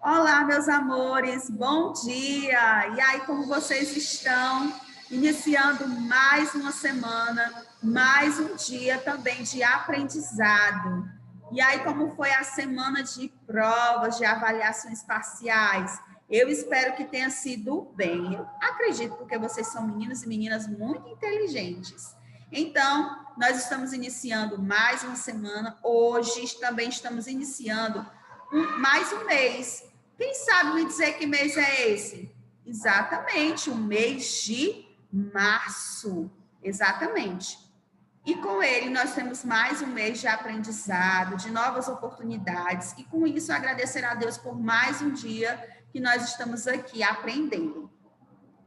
Olá, meus amores, bom dia! E aí, como vocês estão? Iniciando mais uma semana, mais um dia também de aprendizado. E aí, como foi a semana de provas, de avaliações parciais? Eu espero que tenha sido bem. Eu acredito, porque vocês são meninos e meninas muito inteligentes. Então, nós estamos iniciando mais uma semana. Hoje também estamos iniciando mais um mês. Quem sabe me dizer que mês é esse? Exatamente, o mês de março. Exatamente. E com ele nós temos mais um mês de aprendizado, de novas oportunidades. E com isso agradecer a Deus por mais um dia que nós estamos aqui aprendendo.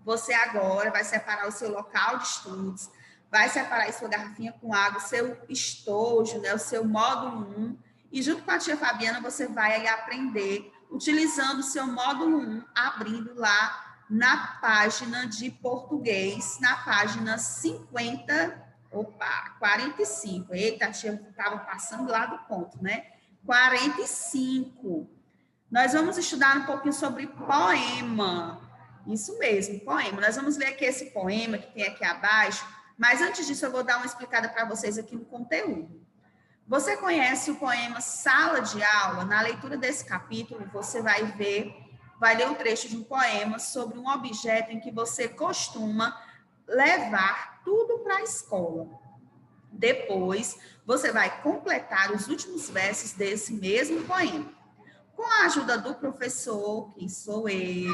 Você agora vai separar o seu local de estudos, vai separar a sua garrafinha com água, o seu estojo, né, o seu módulo 1, e junto com a tia Fabiana você vai aí aprender utilizando o seu módulo 1, abrindo lá na página de português, na página 45. Eita, a tia estava passando lá do ponto, né? 45. Nós vamos estudar um pouquinho sobre poema. Isso mesmo, poema. Nós vamos ler aqui esse poema que tem aqui abaixo, mas antes disso eu vou dar uma explicada para vocês aqui no conteúdo. Você conhece o poema Sala de Aula? Na leitura desse capítulo, você vai ler um trecho de um poema sobre um objeto em que você costuma levar tudo para a escola. Depois, você vai completar os últimos versos desse mesmo poema. Com a ajuda do professor, que sou eu,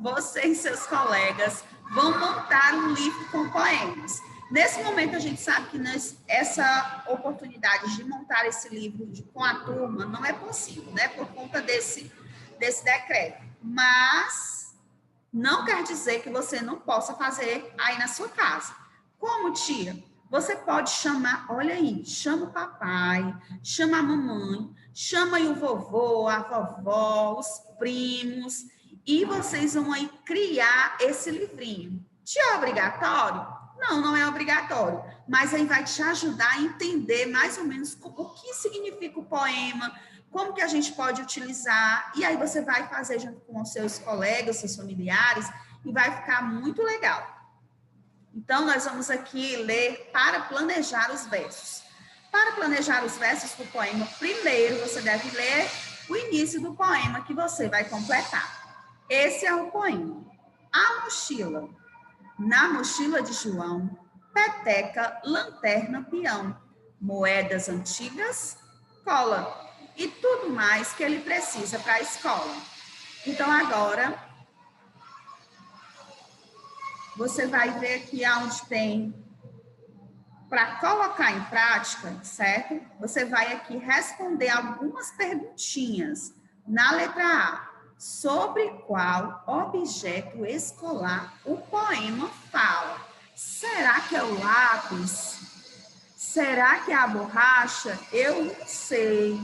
você e seus colegas vão montar um livro com poemas. Nesse momento, a gente sabe que essa oportunidade de montar esse livro com a turma não é possível, né? Por conta desse decreto. Mas não quer dizer que você não possa fazer aí na sua casa. Como, tia? Você pode chamar, olha aí, chama o papai, chama a mamãe, chama aí o vovô, a vovó, os primos, e vocês vão aí criar esse livrinho. Tia, é obrigatório? Não, não é obrigatório, mas aí vai te ajudar a entender mais ou menos o que significa o poema, como que a gente pode utilizar, e aí você vai fazer junto com os seus colegas, seus familiares, e vai ficar muito legal. Então, nós vamos aqui ler para planejar os versos. Para planejar os versos do poema, primeiro você deve ler o início do poema que você vai completar. Esse é o poema. A mochila. Na mochila de João, peteca, lanterna, peão, moedas antigas, cola e tudo mais que ele precisa para a escola. Então, agora, você vai ver aqui onde tem para colocar em prática, certo? Você vai aqui responder algumas perguntinhas na letra A. Sobre qual objeto escolar o poema fala? Será que é o lápis? Será que é a borracha? Eu não sei.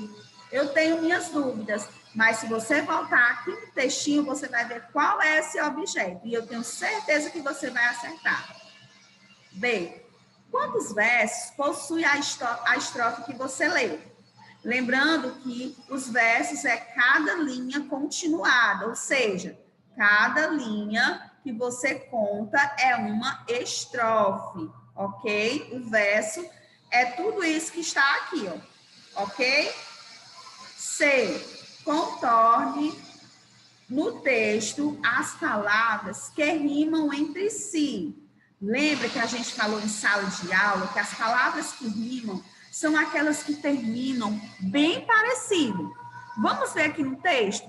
Eu tenho minhas dúvidas. Mas se você voltar aqui no textinho, você vai ver qual é esse objeto. E eu tenho certeza que você vai acertar. B. Quantos versos possui a estrofe que você leu? Lembrando que os versos é cada linha continuada, ou seja, cada linha que você conta é uma estrofe, ok? O verso é tudo isso que está aqui, ó, ok? C. Contorne no texto as palavras que rimam entre si. Lembra que a gente falou em sala de aula que as palavras que rimam são aquelas que terminam bem parecido. Vamos ver aqui no texto?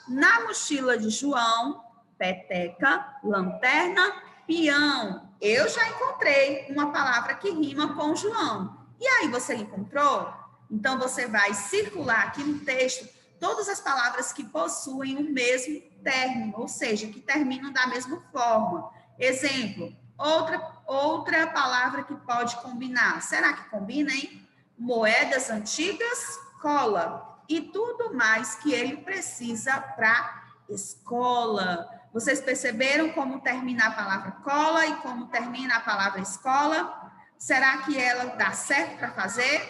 Na mochila de João, peteca, lanterna, peão. Eu já encontrei uma palavra que rima com João. E aí, você encontrou? Então, você vai circular aqui no texto todas as palavras que possuem o mesmo término, ou seja, que terminam da mesma forma. Exemplo, outra palavra que pode combinar. Será que combina, hein? Moedas antigas, cola. E tudo mais que ele precisa para escola. Vocês perceberam como termina a palavra cola e como termina a palavra escola? Será que ela dá certo para fazer?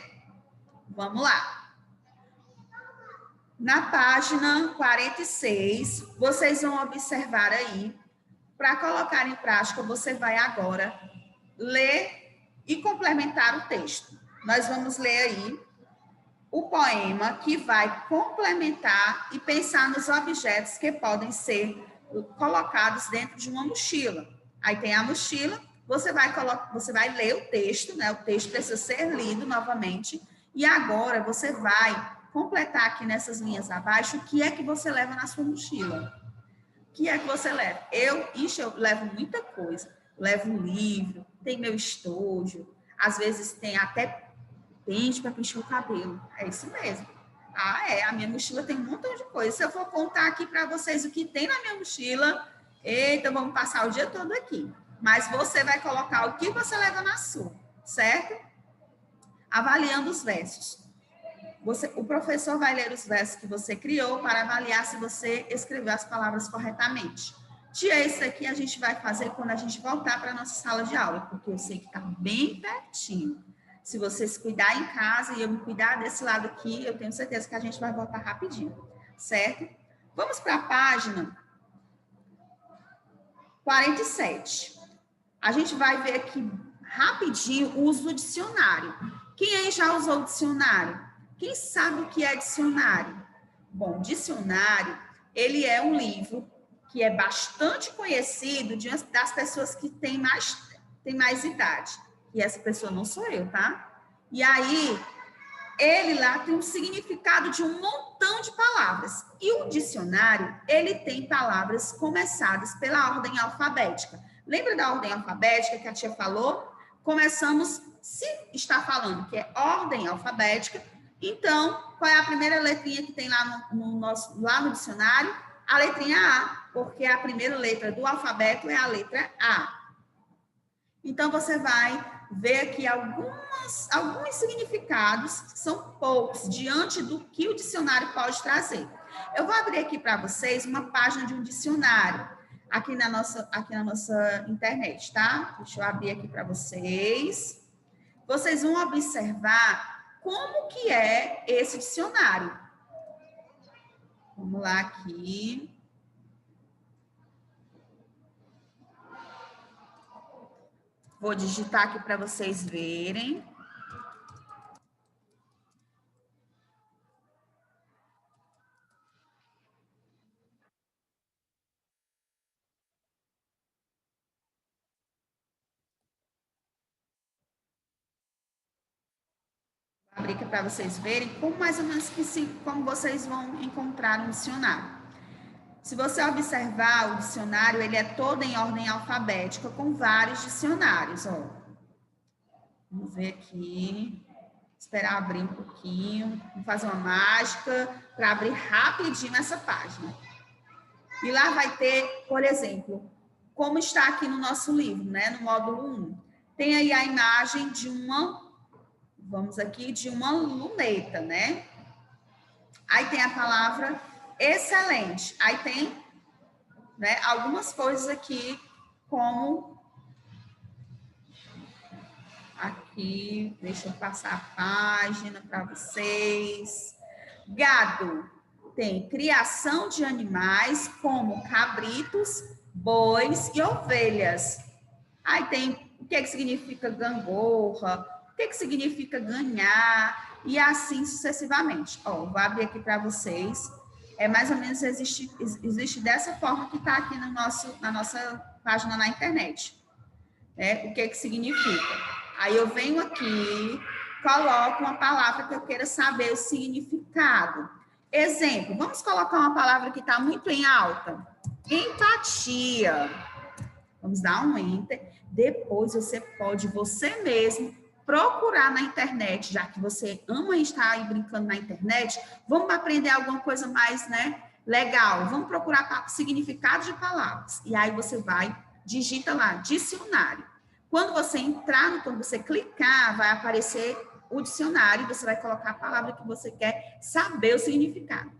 Vamos lá. Na página 46, vocês vão observar aí, para colocar em prática, você vai agora ler e complementar o texto. Nós vamos ler aí o poema que vai complementar e pensar nos objetos que podem ser colocados dentro de uma mochila. Aí tem a mochila, você vai ler o texto, né? O texto precisa ser lido novamente. E agora você vai completar aqui nessas linhas abaixo o que é que você leva na sua mochila. O que é que você leva? Eu levo muita coisa. Levo um livro, tem meu estojo, às vezes tem até pente para pintar o cabelo. É isso mesmo. A minha mochila tem um montão de coisa. Se eu for contar aqui para vocês o que tem na minha mochila, eita, vamos passar o dia todo aqui. Mas você vai colocar o que você leva na sua, certo? Avaliando os versos. O professor vai ler os versos que você criou para avaliar se você escreveu as palavras corretamente. Tia, isso aqui a gente vai fazer quando a gente voltar para a nossa sala de aula, porque eu sei que está bem pertinho. Se você se cuidar em casa e eu me cuidar desse lado aqui, eu tenho certeza que a gente vai voltar rapidinho, certo? Vamos para a página 47. A gente vai ver aqui rapidinho o uso do dicionário. Quem aí já usou o dicionário? Quem sabe o que é dicionário? Bom, dicionário, ele é um livro que é bastante conhecido das pessoas que têm mais idade. E essa pessoa não sou eu, tá? E aí, ele lá tem um significado de um montão de palavras. E o dicionário, ele tem palavras começadas pela ordem alfabética. Lembra da ordem alfabética que a tia falou? Começamos, se está falando que é ordem alfabética, então, qual é a primeira letrinha que tem lá no dicionário? A letrinha A, porque a primeira letra do alfabeto é a letra A. Então, você vai ver aqui alguns significados, são poucos, diante do que o dicionário pode trazer. Eu vou abrir aqui para vocês uma página de um dicionário, aqui na nossa internet, tá? Deixa eu abrir aqui para vocês. Vocês vão observar como que é esse dicionário. Vamos lá aqui. Vou digitar aqui para vocês verem. Vou abrir aqui para vocês verem como mais ou menos como vocês vão encontrar um dicionário. Se você observar o dicionário, ele é todo em ordem alfabética, com vários dicionários, ó. Vamos ver aqui. Esperar abrir um pouquinho. Vou fazer uma mágica para abrir rapidinho essa página. E lá vai ter, por exemplo, como está aqui no nosso livro, né? No módulo 1. Tem aí a imagem de de uma luneta, né? Aí tem a palavra excelente. Aí tem, né, algumas coisas aqui, como aqui, deixa eu passar a página para vocês. Gado tem criação de animais como cabritos, bois e ovelhas. Aí tem o que significa gangorra, o que significa ganhar, e assim sucessivamente. Ó, vou abrir aqui para vocês. É mais ou menos existe dessa forma que está aqui na nossa página na internet. Né? O que significa? Aí eu venho aqui, coloco uma palavra que eu queira saber o significado. Exemplo, vamos colocar uma palavra que está muito em alta. Empatia. Vamos dar um enter. Depois você pode, você mesmo, procurar na internet, já que você ama estar aí brincando na internet, vamos aprender alguma coisa mais, né, legal. Vamos procurar significado de palavras. E aí você digita lá, dicionário. Quando você clicar, vai aparecer o dicionário, você vai colocar a palavra que você quer saber o significado.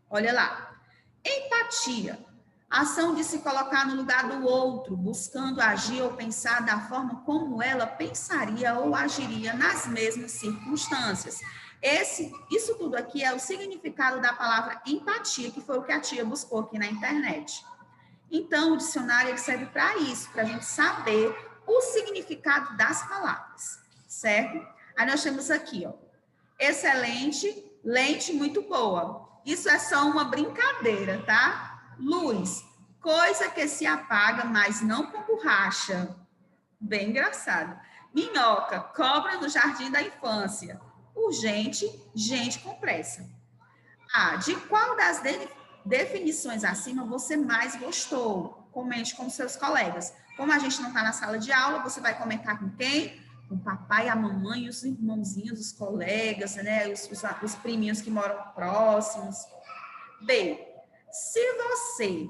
Olha lá. Empatia. Ação de se colocar no lugar do outro, buscando agir ou pensar da forma como ela pensaria ou agiria nas mesmas circunstâncias. Isso tudo aqui é o significado da palavra empatia, que foi o que a tia buscou aqui na internet. Então, o dicionário ele serve para isso, para a gente saber o significado das palavras, certo? Aí nós temos aqui, ó, excelente, lente muito boa. Isso é só uma brincadeira, tá? Luz, coisa que se apaga, mas não com borracha. Bem engraçado. Minhoca, cobra no jardim da infância. Urgente, gente com pressa. De qual das definições acima você mais gostou? Comente com seus colegas. Como a gente não está na sala de aula, você vai comentar com quem? Com o papai, a mamãe, os irmãozinhos, os colegas, né? Os priminhos que moram próximos. B, se você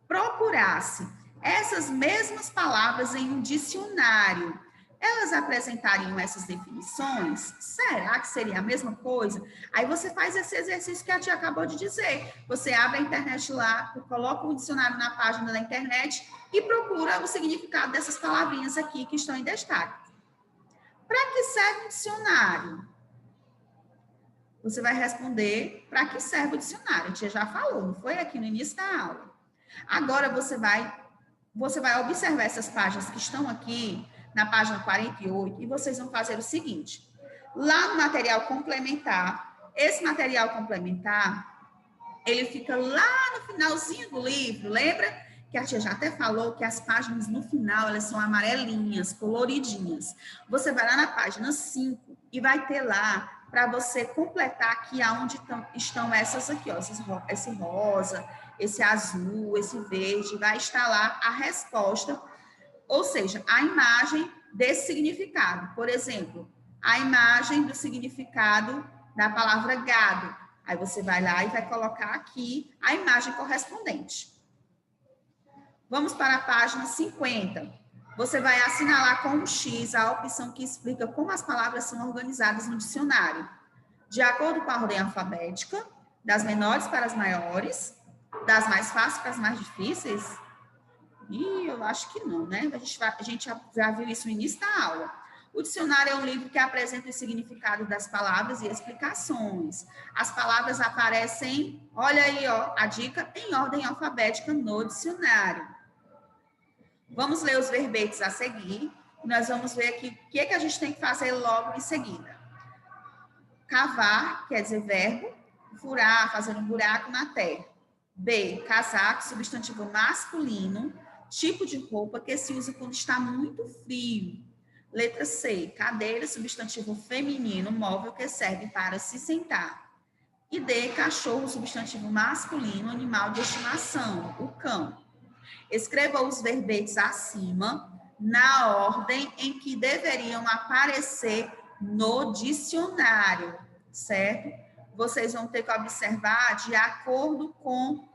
procurasse essas mesmas palavras em um dicionário, elas apresentariam essas definições? Será que seria a mesma coisa? Aí você faz esse exercício que a tia acabou de dizer. Você abre a internet lá, coloca o dicionário na página da internet e procura o significado dessas palavrinhas aqui que estão em destaque. Para que serve o dicionário? Você vai responder para que serve o dicionário. A tia já falou, não foi aqui no início da aula. Agora você vai observar essas páginas que estão aqui na página 48 e vocês vão fazer o seguinte. Lá no material complementar, esse material complementar, ele fica lá no finalzinho do livro. Lembra que a tia já até falou que as páginas no final, elas são amarelinhas, coloridinhas. Você vai lá na página 5 e vai ter lá para você completar aqui aonde estão essas aqui, ó, esse rosa, esse azul, esse verde, vai estar lá a resposta, ou seja, a imagem desse significado. Por exemplo, a imagem do significado da palavra gado. Aí você vai lá e vai colocar aqui a imagem correspondente. Vamos para a página 50. Você vai assinalar com um X a opção que explica como as palavras são organizadas no dicionário, de acordo com a ordem alfabética, das menores para as maiores, das mais fáceis para as mais difíceis. Eu acho que não, né? A gente já viu isso no início da aula. O dicionário é um livro que apresenta o significado das palavras e explicações. As palavras aparecem, olha aí, ó, a dica, em ordem alfabética no dicionário. Vamos ler os verbetes a seguir. Nós vamos ver aqui o que a gente tem que fazer logo em seguida. Cavar, quer dizer verbo, furar, fazer um buraco na terra. B, casaco, substantivo masculino, tipo de roupa que se usa quando está muito frio. Letra C, cadeira, substantivo feminino, móvel que serve para se sentar. E D, cachorro, substantivo masculino, animal de estimação, o cão. Escreva os verbetes acima, na ordem em que deveriam aparecer no dicionário, certo? Vocês vão ter que observar de acordo com...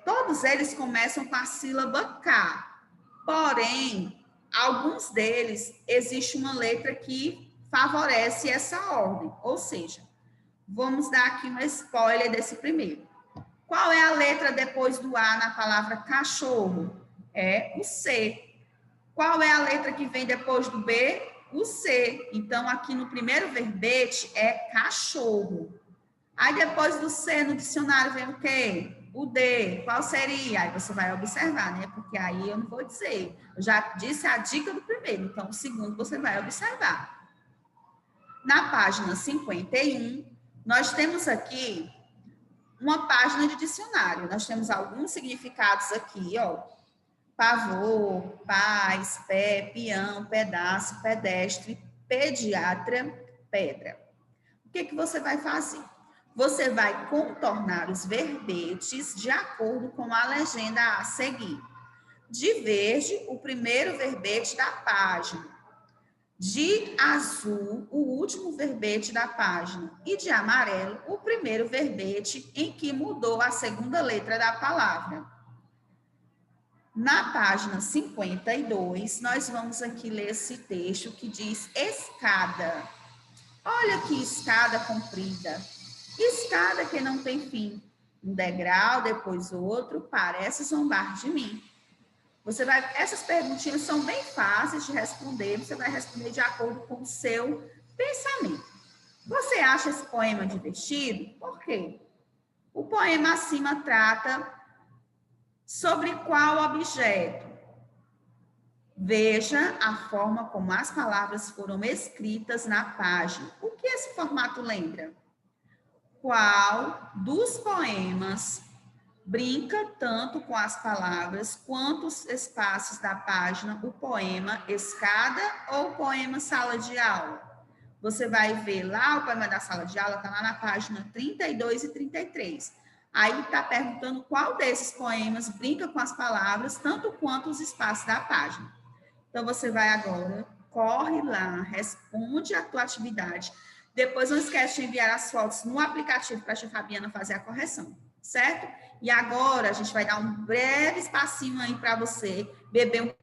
todos eles começam com a sílaba K, porém, alguns deles, existe uma letra que favorece essa ordem, ou seja, vamos dar aqui um spoiler desse primeiro. Qual é a letra depois do A na palavra cachorro? É o C. Qual é a letra que vem depois do B? O C. Então, aqui no primeiro verbete é cachorro. Aí, depois do C, no dicionário, vem o quê? O D. Qual seria? Aí você vai observar, né? Porque aí eu não vou dizer. Eu já disse a dica do primeiro. Então, o segundo você vai observar. Na página 51, nós temos aqui uma página de dicionário. Nós temos alguns significados aqui, ó. Pavor, paz, pé, peão, pedaço, pedestre, pediatra, pedra. O que você vai fazer? Você vai contornar os verbetes de acordo com a legenda a seguir. De verde, o primeiro verbete da página. De azul, o último verbete da página. E de amarelo, o primeiro verbete em que mudou a segunda letra da palavra. Na página 52, nós vamos aqui ler esse texto que diz escada. Olha que escada comprida. Escada que não tem fim. Um degrau, depois outro, parece zombar de mim. Essas perguntinhas são bem fáceis de responder, você vai responder de acordo com o seu pensamento. Você acha esse poema divertido? Por quê? O poema acima trata sobre qual objeto? Veja a forma como as palavras foram escritas na página. O que esse formato lembra? Qual dos poemas brinca tanto com as palavras quanto os espaços da página, o poema Escada ou o poema Sala de Aula? Você vai ver lá o poema da sala de aula, está lá na página 32 e 33. Aí está perguntando qual desses poemas brinca com as palavras, tanto quanto os espaços da página. Então, você vai agora, corre lá, responde a tua atividade. Depois, não esquece de enviar as fotos no aplicativo para a tia Fabiana fazer a correção, certo? E agora, a gente vai dar um breve espacinho aí para você beber um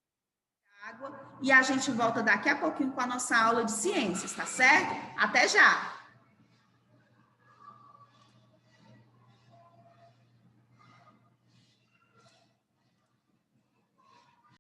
água e a gente volta daqui a pouquinho com a nossa aula de ciências, tá certo? Até já!